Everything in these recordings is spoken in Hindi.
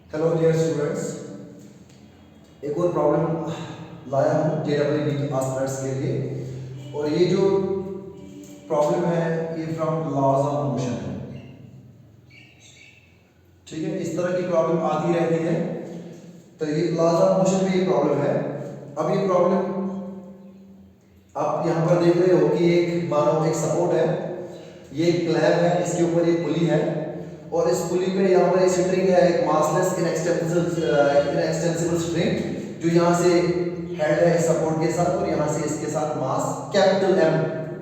हेलो डियर स्टूडेंट्स, एक और प्रॉब्लम लाया हूँ JEE एस्पिरेंट्स के लिए। और ये जो प्रॉब्लम है ये फ्रॉम लॉज ऑफ मोशन है। ठीक है, इस तरह की प्रॉब्लम आती रहती है। तो ये लॉज ऑफ मोशन में ये प्रॉब्लम है। अब ये प्रॉब्लम आप यहाँ पर देख रहे हो कि एक मानो एक सपोर्ट है, ये एक क्लैंप है, इसके ऊपर एक पुली है और इस पुली पे यहाँ पर एक स्ट्रिंग है, एक मासलेस इनएक्सटेंसिबल स्ट्रिंग जो यहाँ से हेड है इस सपोर्ट के साथ और यहाँ से इसके साथ मास कैपिटल M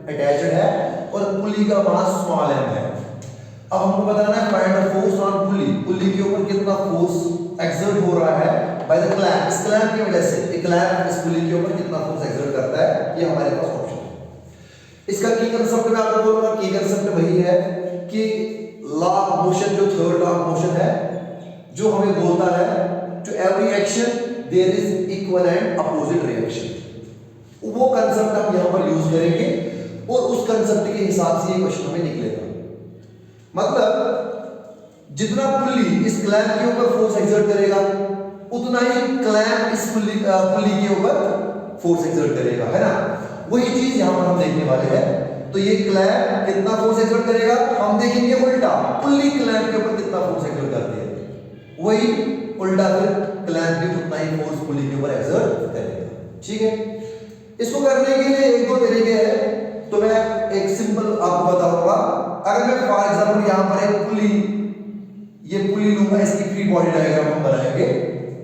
अटैच्ड है और पुली का मास स्मॉल m है। अब हमको बताना है फाइंड द फोर्स ऑन पुली। पुली के ऊपर कितना फोर्स एक्सर्ट हो रहा है बाय द क्लैंप। इस क्लैंप की वजह से एक क्लैंप इस पुली के ऊपर कितना फोर्स एक्सर्ट करता है, ये हमारे पास ऑप्शन है। इसका की कांसेप्ट में आपको बोलूंगा, की कांसेप्ट वही है कि लॉ ऑफ मोशन, जो थर्ड लॉ ऑफ मोशन है, जो हमें बोलता है to every action there is equal and opposite reaction. वो कांसेप्ट हम यहां पर यूज करेंगे और उस कांसेप्ट के हिसाब से ये क्वेश्चन हमें निकलेगा। मतलब जितना पुली इस क्लैंप के ऊपर फोर्स एक्सर्ट करेगा उतना ही क्लैंप इस पुली के ऊपर फोर्स एक्सर्ट करेगा, है ना। वही चीज यहां पर हम देखने वाले हैं। तो ये क्लैंप कितना फोर्स एक्सर्ट करेगा, हम देखेंगे उल्टा पुली क्लैंप के ऊपर कितना फोर्स एक्सर्ट करती है, वही उल्टा फिर क्लैंप भी उतना ही फोर्स पुली के ऊपर एक्सर्ट करेगा। ठीक है, इसको करने के लिए एक दो तरीके हैं, तो मैं एक सिंपल आपको बताऊंगा। अगर मैं फॉर एग्जांपल यहां पर एक पुली, ये पुली लूंगा, इसकी फ्री बॉडी डायग्राम हम बनाएंगे।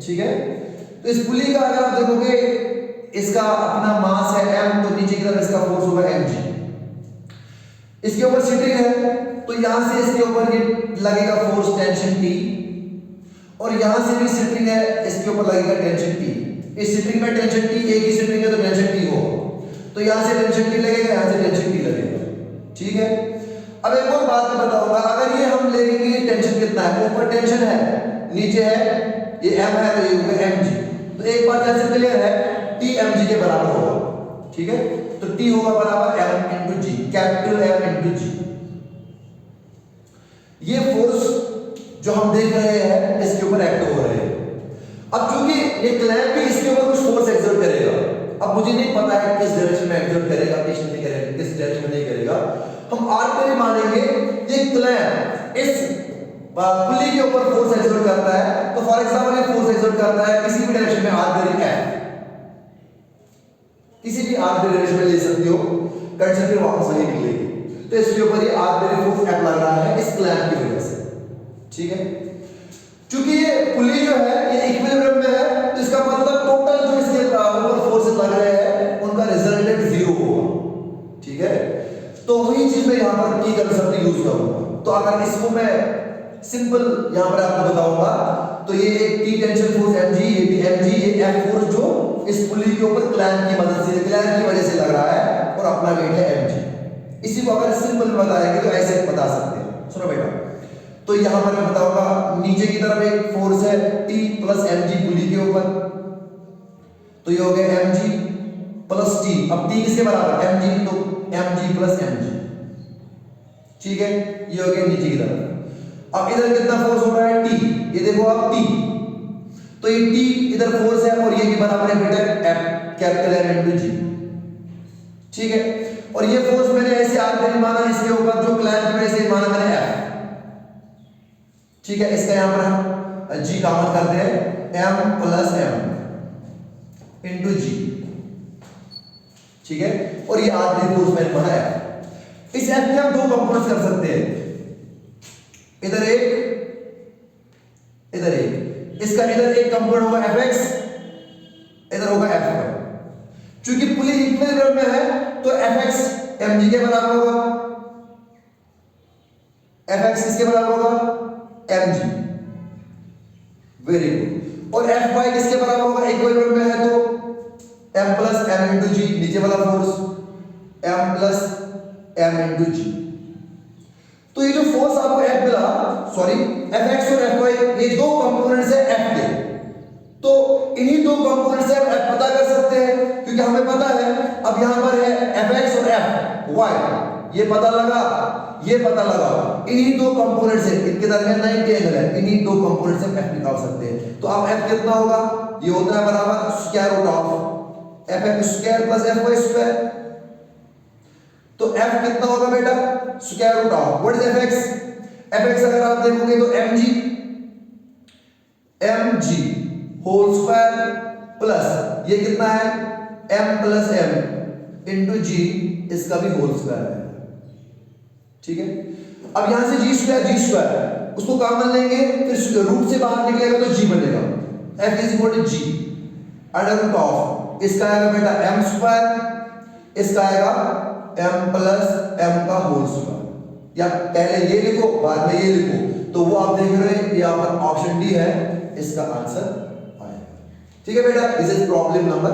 ठीक है, तो इस पुली का अगर आप देखोगे इसका अपना मास है m, तो नीचे की तरफ इसका फोर्स होगा mg। इसके ऊपर स्ट्रिंग है तो यहां से इसके ऊपर ये लगेगा फोर्स टेंशन T और यहां से भी स्ट्रिंग है, इसके ऊपर लगेगा टेंशन T। इस स्ट्रिंग में टेंशन T, एक ही स्ट्रिंग है तो टेंशन T हो, तो यहां से टेंशन T लगेगा, यहां से टेंशन T लगेगा। ठीक है, अब एक और बात मैं बताऊंगा। अगर ये हम लेंगे टेंशन कितना है, ऊपर टेंशन है, नीचे है ये m है, तो ये होगा mg। तो एक बात ऐसे क्लियर है, T mg के बराबर होगा। ठीक है, तो T होगा बराबर m into g, capital M into g। ये फोर्स जो हम देख रहे हैं इसके ऊपर एक्ट हो रहे हैं। अब चूंकि ये क्लैंप भी इसके ऊपर कुछ फोर्स एक्सर्ट करेगा, अब मुझे नहीं पता है किस डायरेक्शन में एक्सर्ट करेगा, किस डायरेक्शन में नहीं करेगा। हम आर्बिट्रेरी मानेंगे ये क्लैंप इस पुली के ऊपर फोर्स एक्सर्ट करता है, तो फॉर एग्जांपल ये फोर्स एक्सर्ट करता है किसी भी डायरेक्शन में, आर्बिट्रेरी है, किसी भी आर्बिट्रेरी डायरेक्शन में ले सकते हो, कंडीशन फिर वापस वही निकलेगी। तो इसके ऊपर ये आर्बिट्रेरी फोर्स एक्ट लग रहा है इस क्लैंप की वजह से। ठीक है, क्योंकि ये पुली जो है ये इक्विलिब्रियम में है, तो इसका मतलब टोटल जो इसके ऊपर फोर्सेस लग रहे हैं उनका रिजल्टेंट जीरो होगा। ठीक है, तो वही चीज मैं यहां पर की कांसेप्ट यूज करूंगा। तो अगर इसको मैं सिंपल यहां पर आपको बताऊंगा, तो ये एक T टेंशन फोर्स mg, ये भी mg, ये F फोर्स जो इस पुली के ऊपर क्लैंप की मदद से, क्लैंप की वजह से लग रहा है और अपना वेट है mg। इसी को अगर सिंपल में बताएंगे तो ऐसे बता सकते हैं। सुनो बेटा, तो यहां पर मैं बताऊंगा नीचे की तरफ एक फोर्स है T प्लस mg पुली के ऊपर, तो ये हो गया mg प्लस T। अब T किसके बराबर, mg, तो mg प्लस mg। ठीक है, ये हो गया नीचे की तरफ। अब इधर कितना फोर्स हो रहा है T, ये देखो आप T, तो ये T इधर फोर्स है और ये भी बराबर है बेटा F, capital M into G। ठीक है, और ये फोर्स मैंने ऐसे आर्बिट्रेरी माना इसके ऊपर, जो क्लैंप में ऐसे माना मैंने F। ठीक है, इसका यहां पर हम G कॉमन करते हैं, M plus M into G। ठीक है, और ये आर्बिट्रेरी फोर्स मैंने माना है। इस F के हम दो कंपोनेंट्स कर सकते हैं, इधर एक, इधर एक। इसका इधर एक कंपोनेंट होगा fx, इधर होगा fy। चूंकि पुली इक्विलिब्रियम में है तो fx mg के बराबर होगा, fx किसके बराबर होगा, mg। Very good. और fy किसके बराबर होगा, इक्विलिब्रियम में है तो m plus m into g, नीचे वाला force m plus m into g। तो ये जो फोर्स आपको F मिला, सॉरी Fx और Fy, ये दो कंपोनेंट्स है F के, तो इन्हीं दो कंपोनेंट्स से F पता कर सकते हैं, क्योंकि हमें पता है अब यहां पर है Fx और Fy, ये पता लगा। ये पता लगाओ, इन्हीं दो कंपोनेंट से इनके दरमियान 90 एंगल है, इन्हीं दो कंपोनेंट से f निकाल सकते हैं। तो अब f कितना होगा, ये होता है बराबर square root of fx square plus fy square. तो f कितना होगा बेटा, square root of what is fx, fx अगर आप देखोगे तो mg होल स्क्वायर प्लस ये कितना है m plus m into g, इसका भी होल स्क्वायर है, ठीक है। अब यहां से g स्क्वायर उसको कॉमन लेंगे, फिर रूट से बाहर निकलेगा तो g बनेगा, f is equal to g under root of, इसका आएगा बेटा m स्क्वायर, इसका आएगा m प्लस m का होल स्क्वायर, या पहले ये लिखो बाद में ये लिखो, तो वो आप देख रहे हैं यहाँ पर ऑप्शन डी है इसका आंसर आएगा, ठीक है बेटा। This is problem number